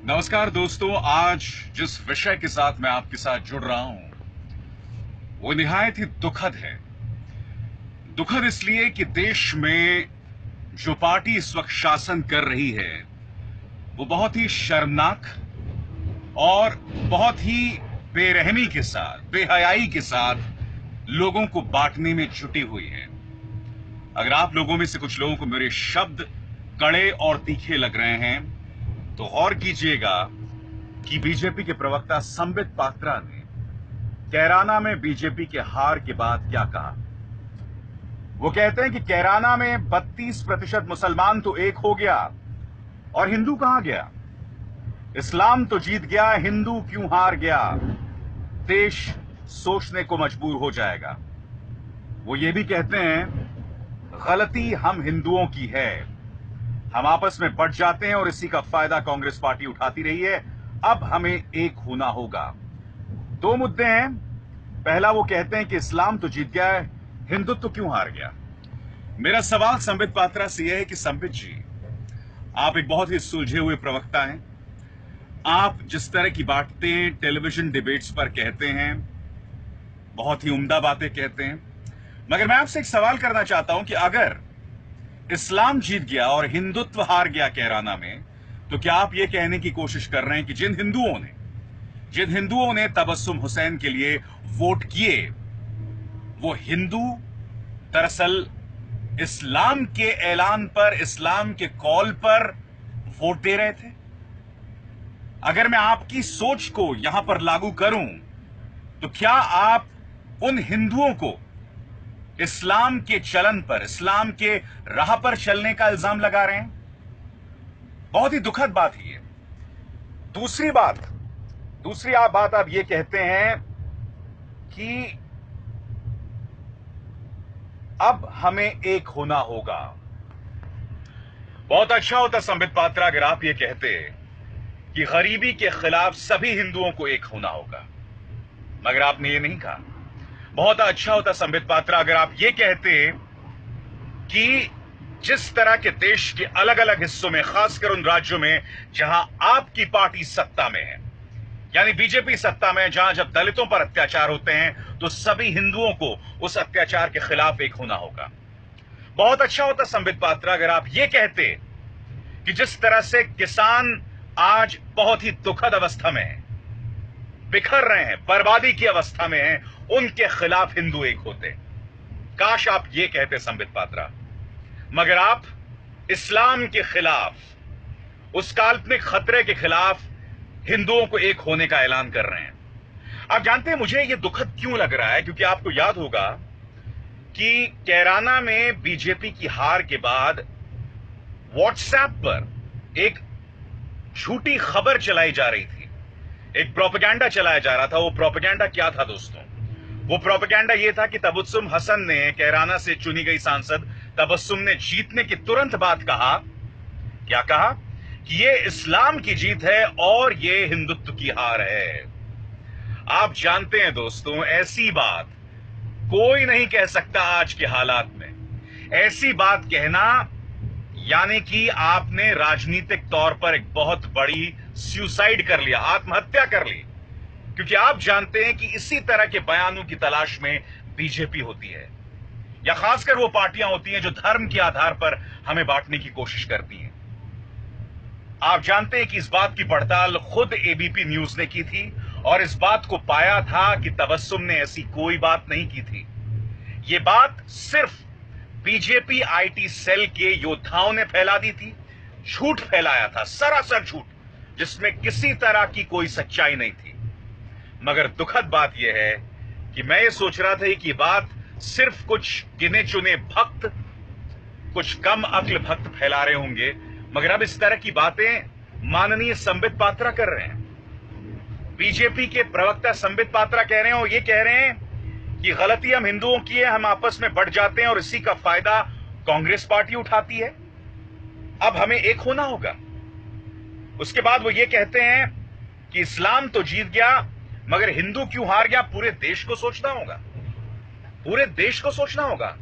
नमस्कार दोस्तों। आज जिस विषय के साथ मैं आपके साथ जुड़ रहा हूं वो निहायत ही दुखद है। दुखद इसलिए कि देश में जो पार्टी इस वक्त शासन कर रही है वो बहुत ही शर्मनाक और बहुत ही बेरहमी के साथ, बेहयाई के साथ लोगों को बांटने में जुटी हुई है। अगर आप लोगों में से कुछ लोगों को मेरे शब्द कड़े और तीखे लग रहे हैं तो गौर कीजिएगा कि बीजेपी के प्रवक्ता संबित पात्रा ने कैराना में बीजेपी के हार के बाद क्या कहा। वो कहते हैं कि कैराना में 32% मुसलमान तो एक हो गया और हिंदू कहां गया। इस्लाम तो जीत गया, हिंदू क्यों हार गया। देश सोचने को मजबूर हो जाएगा। वो ये भी कहते हैं गलती हम हिंदुओं की है, हम आपस में बढ़ जाते हैं और इसी का फायदा कांग्रेस पार्टी उठाती रही है। अब हमें एक होना होगा। दो मुद्दे हैं। पहला, वो कहते हैं कि इस्लाम तो जीत गया है, हिंदुत्व क्यों हार गया। मेरा सवाल संबित पात्रा से यह है कि संबित जी, आप एक बहुत ही सुलझे हुए प्रवक्ता हैं। आप जिस तरह की बातें टेलीविजन डिबेट्स पर कहते हैं, बहुत ही उम्दा बातें कहते हैं, मगर मैं आपसे एक सवाल करना चाहता हूं कि अगर इस्लाम जीत गया और हिंदुत्व हार गया कैराना में, तो क्या आप यह कहने की कोशिश कर रहे हैं कि जिन हिंदुओं ने तबस्सुम हुसैन के लिए वोट किए वो हिंदू दरअसल इस्लाम के ऐलान पर, इस्लाम के कॉल पर वोट दे रहे थे। अगर मैं आपकी सोच को यहां पर लागू करूं तो क्या आप उन हिंदुओं को इस्लाम के चलन पर, इस्लाम के राह पर चलने का इल्जाम लगा रहे हैं? बहुत ही दुखद बात ही है। दूसरी बात आप ये कहते हैं कि अब हमें एक होना होगा। बहुत अच्छा होता संबित पात्रा अगर आप ये कहते कि गरीबी के खिलाफ सभी हिंदुओं को एक होना होगा, मगर आपने ये नहीं कहा। बहुत अच्छा होता संबित पात्रा अगर आप ये कहते कि जिस तरह के देश के अलग अलग हिस्सों में, खासकर उन राज्यों में जहां आपकी पार्टी सत्ता में है, यानी बीजेपी सत्ता में, जहां जब दलितों पर अत्याचार होते हैं तो सभी हिंदुओं को उस अत्याचार के खिलाफ एक होना होगा। बहुत अच्छा होता संबित पात्रा अगर आप ये कहते कि जिस तरह से किसान आज बहुत ही दुखद अवस्था में है, बिखर रहे हैं, बर्बादी की अवस्था में हैं, उनके खिलाफ हिंदू एक होते। काश आप ये कहते संबित पात्रा, मगर आप इस्लाम के खिलाफ, उस काल्पनिक खतरे के खिलाफ हिंदुओं को एक होने का ऐलान कर रहे हैं। आप जानते हैं मुझे ये दुखद क्यों लग रहा है, क्योंकि आपको याद होगा कि कैराना में बीजेपी की हार के बाद व्हाट्सएप पर एक झूठी खबर चलाई जा रही थी, एक प्रोपेगेंडा चलाया जा रहा था। वो प्रोपेगेंडा क्या था दोस्तों? वो प्रोपेगेंडा ये था कि तबस्सुम हसन ने, कैराना से चुनी गई सांसद तबस्सुम ने जीतने के तुरंत बाद कहा, क्या कहा? कि ये इस्लाम की जीत है और ये हिंदुत्व की हार है। आप जानते हैं दोस्तों, ऐसी बात कोई नहीं कह सकता आज के हालात में। ऐसी बात कहना यानी कि आपने राजनीतिक तौर पर एक बहुत बड़ी सुसाइड कर लिया, आत्महत्या कर ली, क्योंकि आप जानते हैं कि इसी तरह के बयानों की तलाश में बीजेपी होती है, या खासकर वो पार्टियां होती हैं जो धर्म के आधार पर हमें बांटने की कोशिश करती हैं। आप जानते हैं कि इस बात की पड़ताल खुद एबीपी न्यूज ने की थी और इस बात को पाया था कि तबस्सुम ने ऐसी कोई बात नहीं की थी। यह बात सिर्फ बीजेपी आईटी सेल के योद्धाओं ने फैला दी थी, झूठ फैलाया था, सरासर झूठ, जिसमें किसी तरह की कोई सच्चाई नहीं थी। मगर दुखद बात यह है कि मैं ये सोच रहा था कि बात सिर्फ कुछ गिने चुने भक्त, कुछ कम अक्ल भक्त फैला रहे होंगे, मगर अब इस तरह की बातें माननीय संबित पात्रा कर रहे हैं। बीजेपी के प्रवक्ता संबित पात्रा कह रहे हैं, और ये कह रहे हैं कि गलती हम हिंदुओं की है, हम आपस में बढ़ जाते हैं और इसी का फायदा कांग्रेस पार्टी उठाती है। अब हमें एक होना होगा। उसके बाद वो ये कहते हैं कि इस्लाम तो जीत गया मगर हिंदू क्यों हार गया। पूरे देश को सोचना होगा, पूरे देश को सोचना होगा।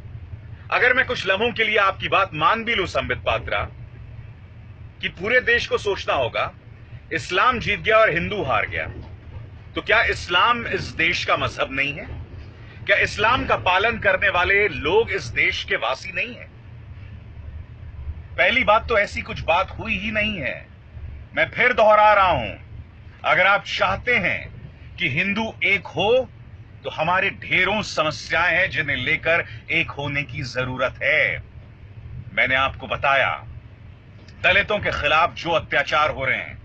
अगर मैं कुछ लम्हों के लिए आपकी बात मान भी लूं संबित पात्रा कि पूरे देश को सोचना होगा इस्लाम जीत गया और हिंदू हार गया, तो क्या इस्लाम इस देश का मजहब नहीं है? क्या इस्लाम का पालन करने वाले लोग इस देश के वासी नहीं हैं? पहली बात तो ऐसी कुछ बात हुई ही नहीं है। मैं फिर दोहरा रहा हूं, अगर आप चाहते हैं कि हिंदू एक हो तो हमारे ढेरों समस्याएं हैं जिन्हें लेकर एक होने की जरूरत है। मैंने आपको बताया, दलितों के खिलाफ जो अत्याचार हो रहे हैं,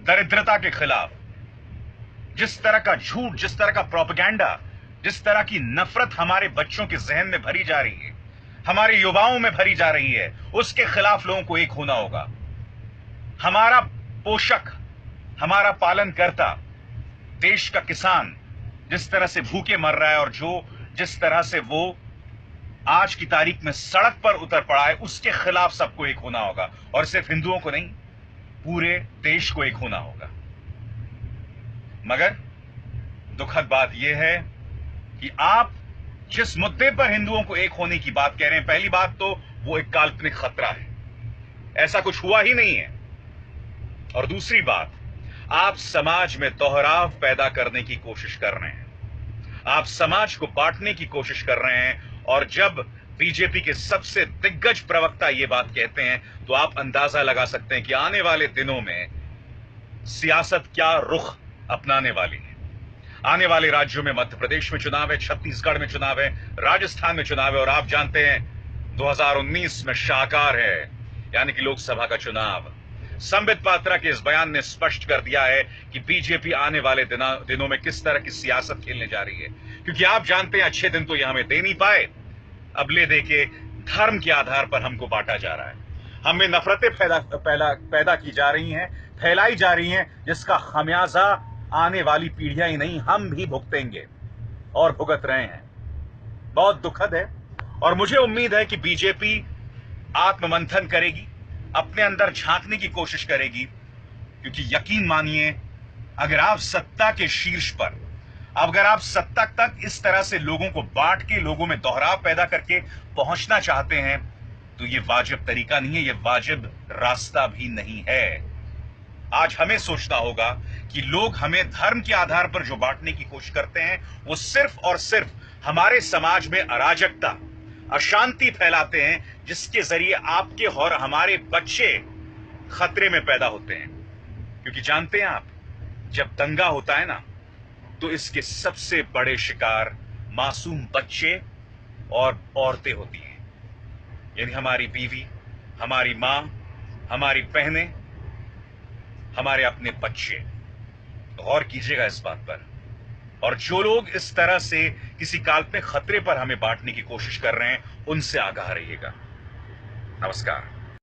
दरिद्रता के खिलाफ जिस तरह का झूठ, जिस तरह का प्रोपेगेंडा, जिस तरह की नफरत हमारे बच्चों के जहन में भरी जा रही है, हमारे युवाओं में भरी जा रही है, उसके खिलाफ लोगों को एक होना होगा। हमारा पोषक, हमारा पालनकर्ता, देश का किसान जिस तरह से भूखे मर रहा है और जिस तरह से वो आज की तारीख में सड़क पर उतर पड़ा है, उसके खिलाफ सबको एक होना होगा। और सिर्फ हिंदुओं को नहीं, पूरे देश को एक होना होगा। मगर दुखद बात यह है कि आप जिस मुद्दे पर हिंदुओं को एक होने की बात कह रहे हैं, पहली बात तो वो एक काल्पनिक खतरा है, ऐसा कुछ हुआ ही नहीं है। और दूसरी बात, आप समाज में दोहराव पैदा करने की कोशिश कर रहे हैं, आप समाज को बांटने की कोशिश कर रहे हैं। और जब बीजेपी के सबसे दिग्गज प्रवक्ता ये बात कहते हैं, तो आप अंदाजा लगा सकते हैं कि आने वाले दिनों में सियासत क्या रुख अपनाने वाली है। आने वाले राज्यों में मध्य प्रदेश में चुनाव है, छत्तीसगढ़ में चुनाव है, राजस्थान में चुनाव है, और आप जानते हैं 2019 में शाहकार है, यानी कि लोकसभा का चुनाव। संबित पात्रा के इस बयान ने स्पष्ट कर दिया है कि बीजेपी आने वाले दिनों में किस तरह की सियासत खेलने जा रही है, क्योंकि आप जानते हैं अच्छे दिन तो ये हमें दे नहीं पाए, अब ले दे के धर्म के आधार पर हमको बांटा जा रहा है, हमें नफरतें पैदा की जा रही हैं, फैलाई जा रही हैं, जिसका खमियाजा आने वाली पीढ़ियां ही नहीं, हम भी भुगतेंगे और भुगत रहे हैं। बहुत दुखद है। और मुझे उम्मीद है कि बीजेपी आत्ममंथन करेगी, अपने अंदर झांकने की कोशिश करेगी, क्योंकि यकीन मानिए, अगर आप सत्ता के शीर्ष पर, अगर आप सत्ता तक इस तरह से लोगों को बांट के, लोगों में दोहराव पैदा करके पहुंचना चाहते हैं, तो ये वाजिब तरीका नहीं है, ये वाजिब रास्ता भी नहीं है। आज हमें सोचना होगा कि लोग हमें धर्म के आधार पर जो बांटने की कोशिश करते हैं, वो सिर्फ और सिर्फ हमारे समाज में अराजकता, अशांति फैलाते हैं, जिसके जरिए आपके और हमारे बच्चे खतरे में पैदा होते हैं। क्योंकि जानते हैं आप, जब दंगा होता है ना, तो इसके सबसे बड़े शिकार मासूम बच्चे और औरतें होती हैं, यानी हमारी बीवी, हमारी मां, हमारी बहनें, हमारे अपने बच्चे। गौर कीजिएगा इस बात पर। और जो लोग इस तरह से किसी काल्पनिक खतरे पर हमें बांटने की कोशिश कर रहे हैं, उनसे आगाह रहिएगा। नमस्कार।